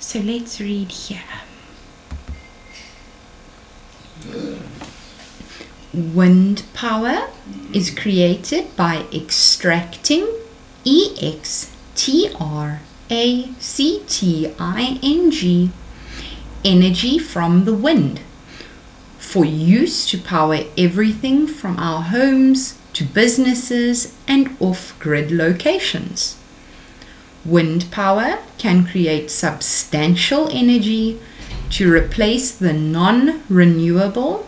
So let's read here. Wind power is created by extracting extracting energy from the wind for use to power everything from our homes to businesses and off-grid locations. Wind power can create substantial energy to replace the non-renewable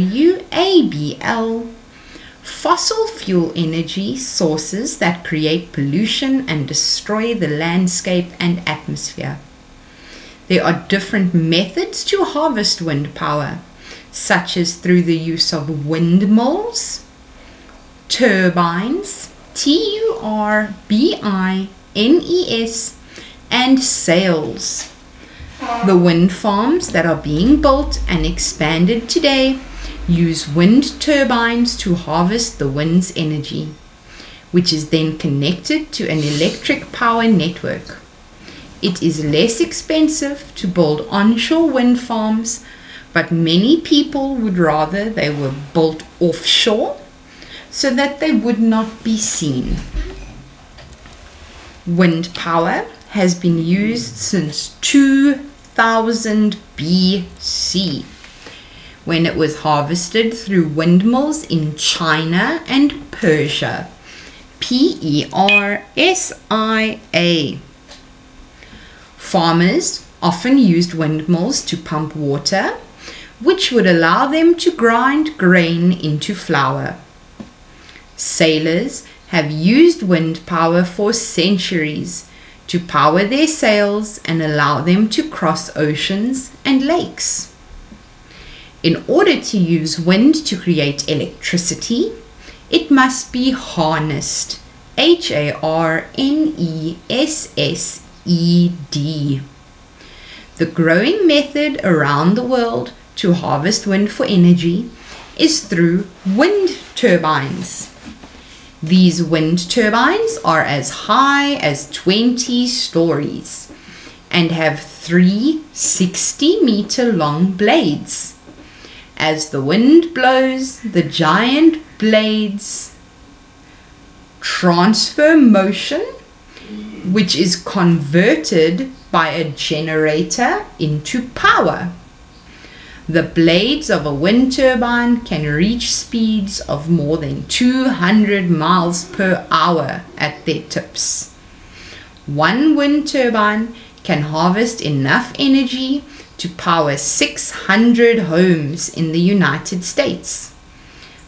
non-renewable fossil fuel energy sources that create pollution and destroy the landscape and atmosphere. There are different methods to harvest wind power, such as through the use of windmills, turbines, turbines, and sails. The wind farms that are being built and expanded today use wind turbines to harvest the wind's energy, which is then connected to an electric power network. It is less expensive to build onshore wind farms, but many people would rather they were built offshore so that they would not be seen. Wind power has been used since 2000 BC, when it was harvested through windmills in China and Persia. Persia. Farmers often used windmills to pump water, which would allow them to grind grain into flour. Sailors have used wind power for centuries to power their sails and allow them to cross oceans and lakes. In order to use wind to create electricity, it must be harnessed. Harnessed. The growing method around the world to harvest wind for energy is through wind turbines. These wind turbines are as high as 20 stories and have 3 60-meter long blades. As the wind blows, the giant blades transfer motion, which is converted by a generator into power. The blades of a wind turbine can reach speeds of more than 200 miles per hour at their tips. One wind turbine can harvest enough energy to power 600 homes in the United States.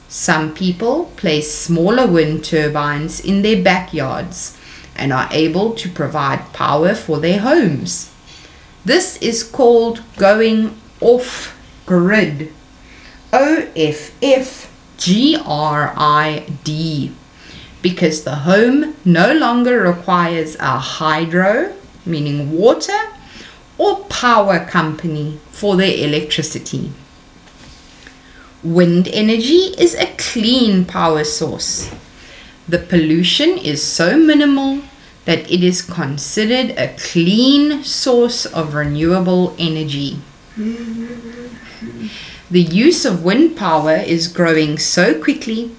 Some people place smaller wind turbines in their backyards and are able to provide power for their homes. This is called going off-grid. OFF-GRID, because the home no longer requires a hydro, meaning water, or power company for their electricity. Wind energy is a clean power source. The pollution is so minimal that it is considered a clean source of renewable energy. The use of wind power is growing so quickly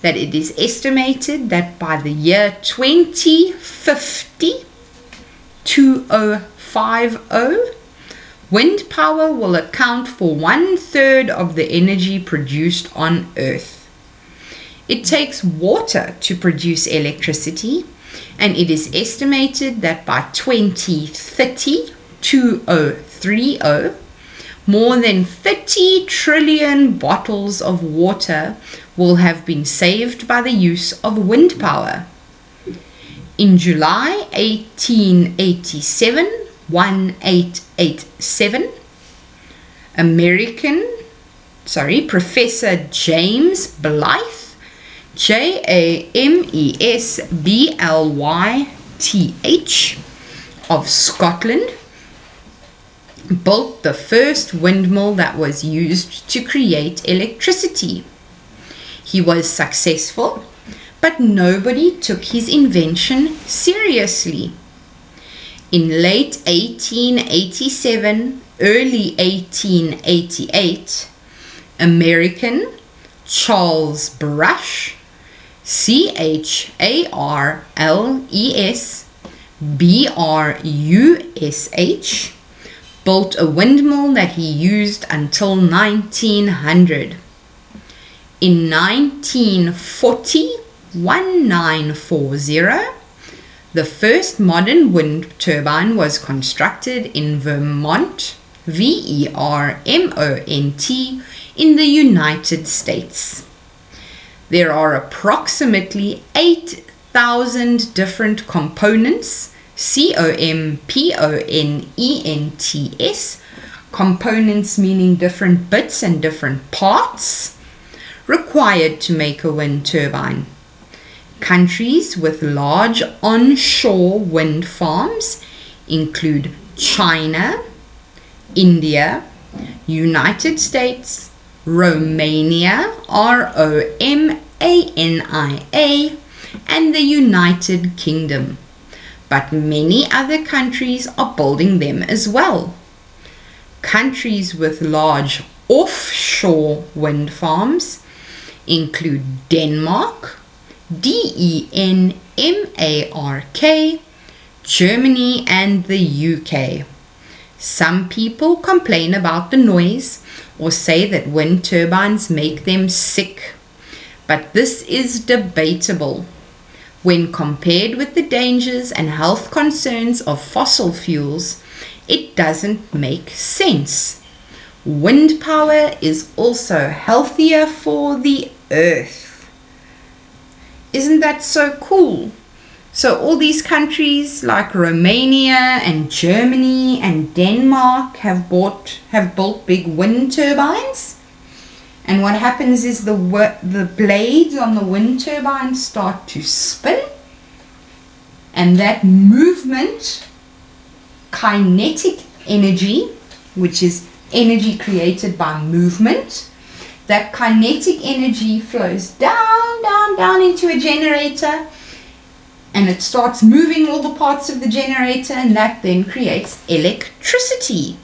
that it is estimated that by the year 2050, wind power will account for 1/3 of the energy produced on Earth. It takes water to produce electricity, and it is estimated that by 2030, more than 30 trillion bottles of water will have been saved by the use of wind power. In July 1887, Professor James Blyth, Jamesblyth of Scotland, built the first windmill that was used to create electricity. He was successful, but nobody took his invention seriously. In late 1887, early 1888, American Charles Brush, Charles Brush, built a windmill that he used until 1900. In 1940, the first modern wind turbine was constructed in Vermont, Vermont, in the United States. There are approximately 8,000 different components, components, components meaning different bits and different parts, required to make a wind turbine. Countries with large onshore wind farms include China, India, United States, Romania, Romania, and the United Kingdom. But many other countries are building them as well. Countries with large offshore wind farms include Denmark, Denmark, Germany, and the UK. Some people complain about the noise or say that wind turbines make them sick, but this is debatable. When compared with the dangers and health concerns of fossil fuels, it doesn't make sense. Wind power is also healthier for the earth. Isn't that so cool? So all these countries like Romania and Germany and Denmark have built big wind turbines. And what happens is the blades on the wind turbines start to spin. And that movement, kinetic energy, which is energy created by movement, that kinetic energy flows down into a generator, and it starts moving all the parts of the generator, and that then creates electricity.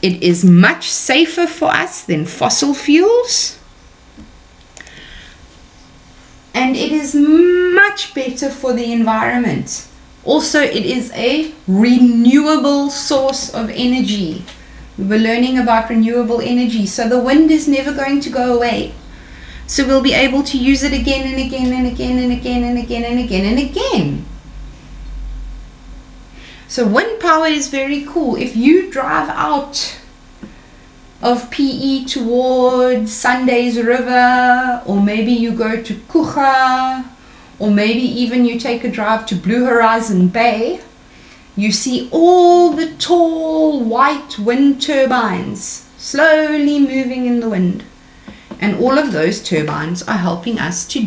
It is much safer for us than fossil fuels, and it is much better for the environment. Also, it is a renewable source of energy. We were learning about renewable energy, so the wind is never going to go away. So we'll be able to use it again and again and again and again and again and again and again. So wind power is very cool. If you drive out of PE towards Sunday's River, or maybe you go to Kucha, or maybe even you take a drive to Blue Horizon Bay, you see all the tall white wind turbines slowly moving in the wind. And all of those turbines are helping us to